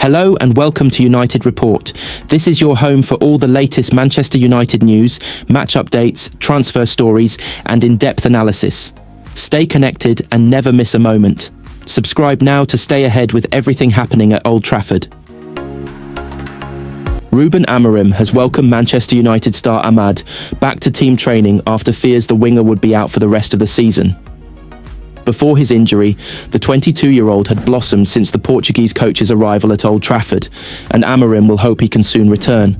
Hello and welcome to United Report. This is your home for all the latest Manchester United news, match updates, transfer stories, and in-depth analysis. Stay connected and never miss a moment. Subscribe now to stay ahead with everything happening at Old Trafford. Ruben Amorim has welcomed Manchester United star Amad back to team training after fears the winger would be out for the rest of the season. Before his injury, the 22-year-old had blossomed since the Portuguese coach's arrival at Old Trafford, and Amorim will hope he can soon return.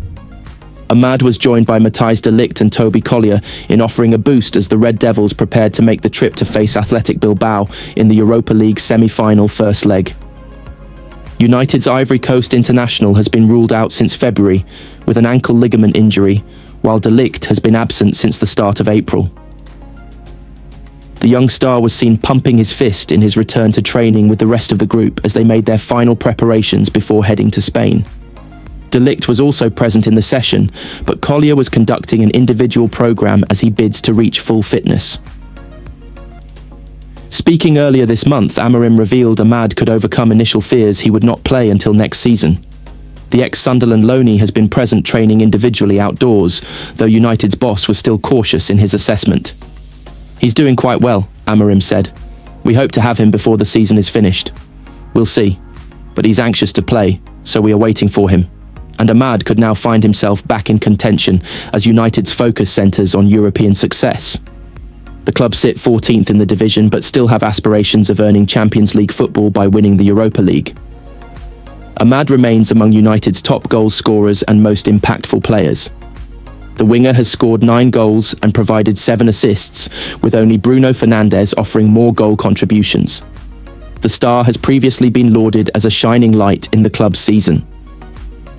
Amad was joined by Matthijs de Ligt and Toby Collier in offering a boost as the Red Devils prepared to make the trip to face Athletic Bilbao in the Europa League semi-final first leg. United's Ivory Coast international has been ruled out since February with an ankle ligament injury, while de Ligt has been absent since the start of April. The young star was seen pumping his fist in his return to training with the rest of the group as they made their final preparations before heading to Spain. De Ligt was also present in the session, but Collier was conducting an individual program as he bids to reach full fitness. Speaking earlier this month, Amorim revealed Amad could overcome initial fears he would not play until next season. The ex-Sunderland loanee has been present training individually outdoors, though United's boss was still cautious in his assessment. "He's doing quite well," Amorim said. "We hope to have him before the season is finished. We'll see. But he's anxious to play, so we are waiting for him." And Amad could now find himself back in contention as United's focus centres on European success. The club sit 14th in the division but still have aspirations of earning Champions League football by winning the Europa League. Amad remains among United's top goal scorers and most impactful players. The winger has scored 9 goals and provided 7 assists, with only Bruno Fernandes offering more goal contributions. The star has previously been lauded as a shining light in the club's season.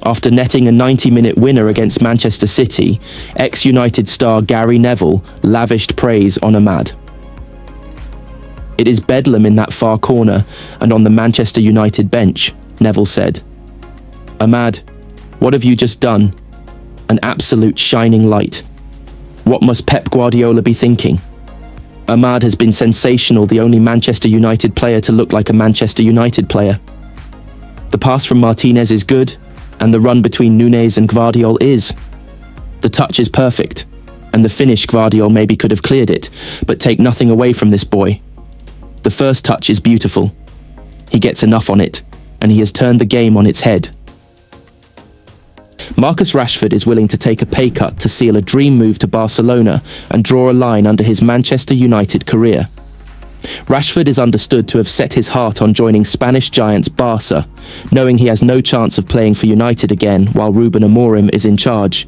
After netting a 90-minute winner against Manchester City, ex-United star Gary Neville lavished praise on Amad. "It is bedlam in that far corner and on the Manchester United bench," Neville said. "Amad, what have you just done? An absolute shining light. What must Pep Guardiola be thinking? Amad has been sensational, the only Manchester United player to look like a Manchester United player. The pass from Martinez is good, and the run between Núñez and Gvardiol is. The touch is perfect, and the finish Gvardiol maybe could have cleared it, but take nothing away from this boy. The first touch is beautiful. He gets enough on it, and he has turned the game on its head." Marcus Rashford is willing to take a pay cut to seal a dream move to Barcelona and draw a line under his Manchester United career. Rashford is understood to have set his heart on joining Spanish giants Barca, knowing he has no chance of playing for United again while Ruben Amorim is in charge.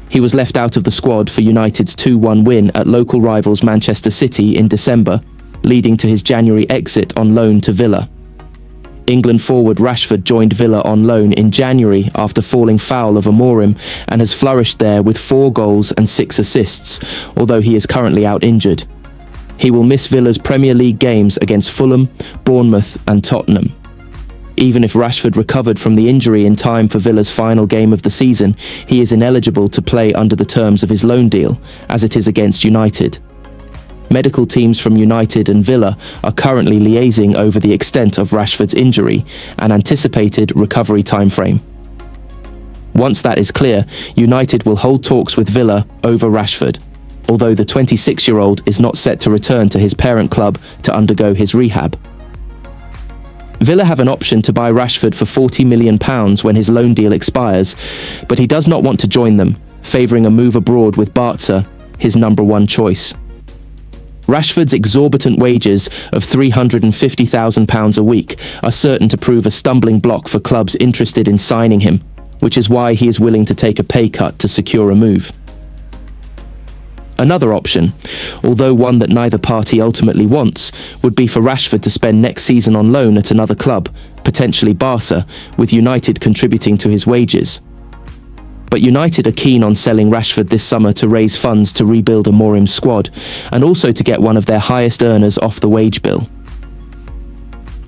He was left out of the squad for United's 2-1 win at local rivals Manchester City in December, leading to his January exit on loan to Villa. England forward Rashford joined Villa on loan in January after falling foul of Amorim and has flourished there with 4 goals and 6 assists, although he is currently out injured. He will miss Villa's Premier League games against Fulham, Bournemouth and Tottenham. Even if Rashford recovered from the injury in time for Villa's final game of the season, he is ineligible to play under the terms of his loan deal, as it is against United. Medical teams from United and Villa are currently liaising over the extent of Rashford's injury and anticipated recovery timeframe. Once that is clear, United will hold talks with Villa over Rashford, although the 26-year-old is not set to return to his parent club to undergo his rehab. Villa have an option to buy Rashford for £40 million when his loan deal expires, but he does not want to join them, favouring a move abroad with Barca, his number 1 choice. Rashford's exorbitant wages of £350,000 a week are certain to prove a stumbling block for clubs interested in signing him, which is why he is willing to take a pay cut to secure a move. Another option, although one that neither party ultimately wants, would be for Rashford to spend next season on loan at another club, potentially Barca, with United contributing to his wages. But United are keen on selling Rashford this summer to raise funds to rebuild Amorim's squad, and also to get one of their highest earners off the wage bill.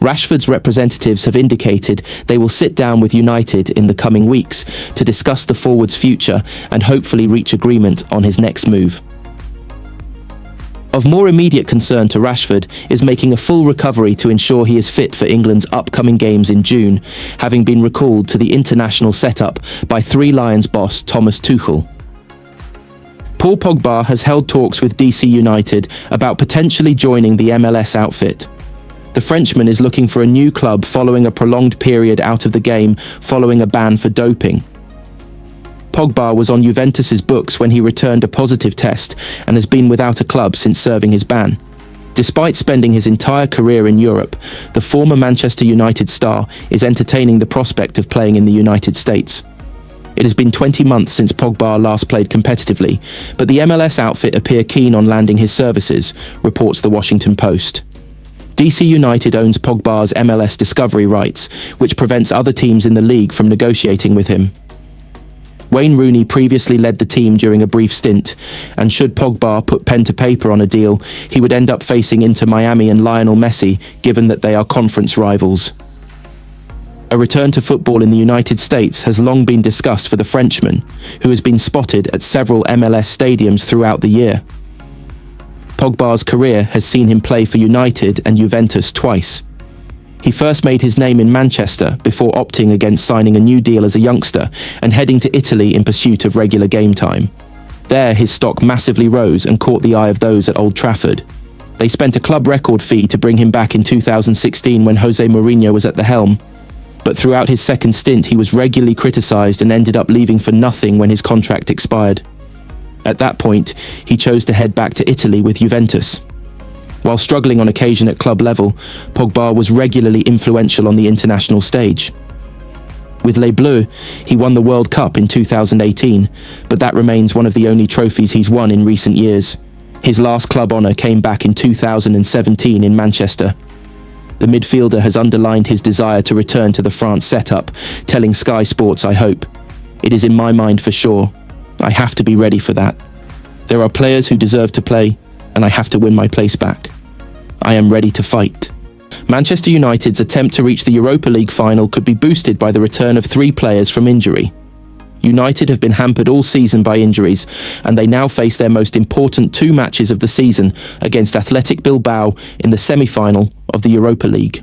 Rashford's representatives have indicated they will sit down with United in the coming weeks to discuss the forward's future and hopefully reach agreement on his next move. Of more immediate concern to Rashford is making a full recovery to ensure he is fit for England's upcoming games in June, having been recalled to the international setup by Three Lions boss Thomas Tuchel. Paul Pogba has held talks with DC United about potentially joining the MLS outfit. The Frenchman is looking for a new club following a prolonged period out of the game following a ban for doping. Pogba was on Juventus's books when he returned a positive test and has been without a club since serving his ban. Despite spending his entire career in Europe, the former Manchester United star is entertaining the prospect of playing in the United States. It has been 20 months since Pogba last played competitively, but the MLS outfit appear keen on landing his services, reports The Washington Post. DC United owns Pogba's MLS discovery rights, which prevents other teams in the league from negotiating with him. Wayne Rooney previously led the team during a brief stint, and should Pogba put pen to paper on a deal, he would end up facing Inter Miami and Lionel Messi, given that they are conference rivals. A return to football in the United States has long been discussed for the Frenchman, who has been spotted at several MLS stadiums throughout the year. Pogba's career has seen him play for United and Juventus twice. He first made his name in Manchester before opting against signing a new deal as a youngster and heading to Italy in pursuit of regular game time. There, his stock massively rose and caught the eye of those at Old Trafford. They spent a club record fee to bring him back in 2016 when Jose Mourinho was at the helm. But throughout his second stint, he was regularly criticised and ended up leaving for nothing when his contract expired. At that point, he chose to head back to Italy with Juventus. While struggling on occasion at club level, Pogba was regularly influential on the international stage. With Les Bleus, he won the World Cup in 2018, but that remains one of the only trophies he's won in recent years. His last club honour came back in 2017 in Manchester. The midfielder has underlined his desire to return to the France setup, telling Sky Sports, "I hope. It is in my mind for sure. I have to be ready for that. There are players who deserve to play, and I have to win my place back. I am ready to fight." Manchester United's attempt to reach the Europa League final could be boosted by the return of 3 players from injury. United have been hampered all season by injuries, and they now face their most important 2 matches of the season against Athletic Bilbao in the semi-final of the Europa League.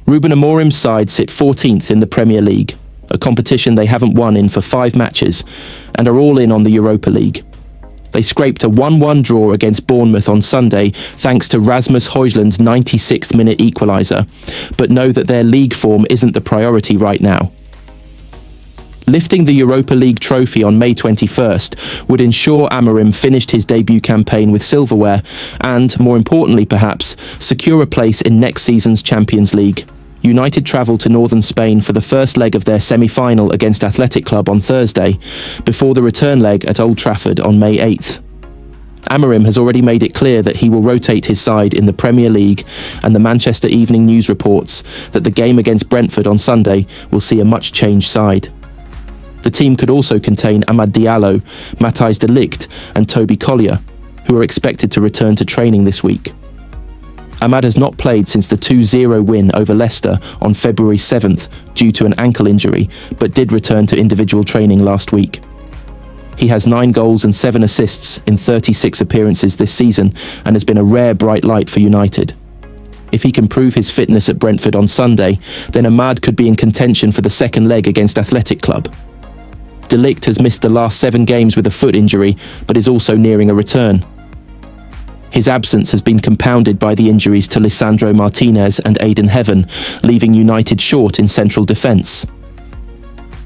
Ruben Amorim's side sit 14th in the Premier League, a competition they haven't won in for 5 matches, and are all in on the Europa League. They scraped a 1-1 draw against Bournemouth on Sunday thanks to Rasmus Højlund's 96th minute equaliser, but know that their league form isn't the priority right now. Lifting the Europa League trophy on May 21st would ensure Amorim finished his debut campaign with silverware and, more importantly perhaps, secure a place in next season's Champions League. United travel to northern Spain for the first leg of their semi-final against Athletic Club on Thursday, before the return leg at Old Trafford on May 8th. Amorim has already made it clear that he will rotate his side in the Premier League, and the Manchester Evening News reports that the game against Brentford on Sunday will see a much changed side. The team could also contain Amad Diallo, Matthijs de Ligt and Toby Collier, who are expected to return to training this week. Amad has not played since the 2-0 win over Leicester on February 7th due to an ankle injury, but did return to individual training last week. He has 9 goals and 7 assists in 36 appearances this season and has been a rare bright light for United. If he can prove his fitness at Brentford on Sunday, then Amad could be in contention for the second leg against Athletic Club. De Ligt has missed the last 7 games with a foot injury, but is also nearing a return. His absence has been compounded by the injuries to Lisandro Martinez and Aiden Heaven, leaving United short in central defence.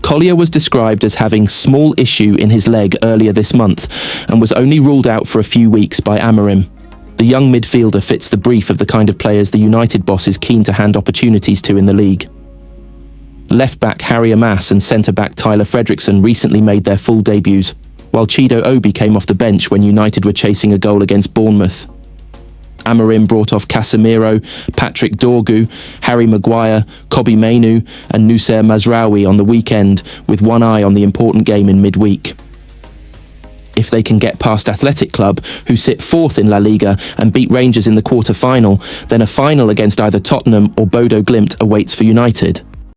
Collier was described as having small issue in his leg earlier this month and was only ruled out for a few weeks by Amorim. The young midfielder fits the brief of the kind of players the United boss is keen to hand opportunities to in the league. Left-back Harry Maguire and centre-back Tyler Fredrickson recently made their full debuts, while 𝗟𝗶𝗴𝘁 came off the bench when United were chasing a goal against Bournemouth. Amorim brought off Casemiro, Patrick Dorgu, Harry Maguire, Kobbie Mainoo and Noussair Mazraoui on the weekend, with one eye on the important game in midweek. If they can get past Athletic Club, who sit 4th in La Liga, and beat Rangers in the quarter-final, then a final against either Tottenham or Bodo Glimt awaits for United.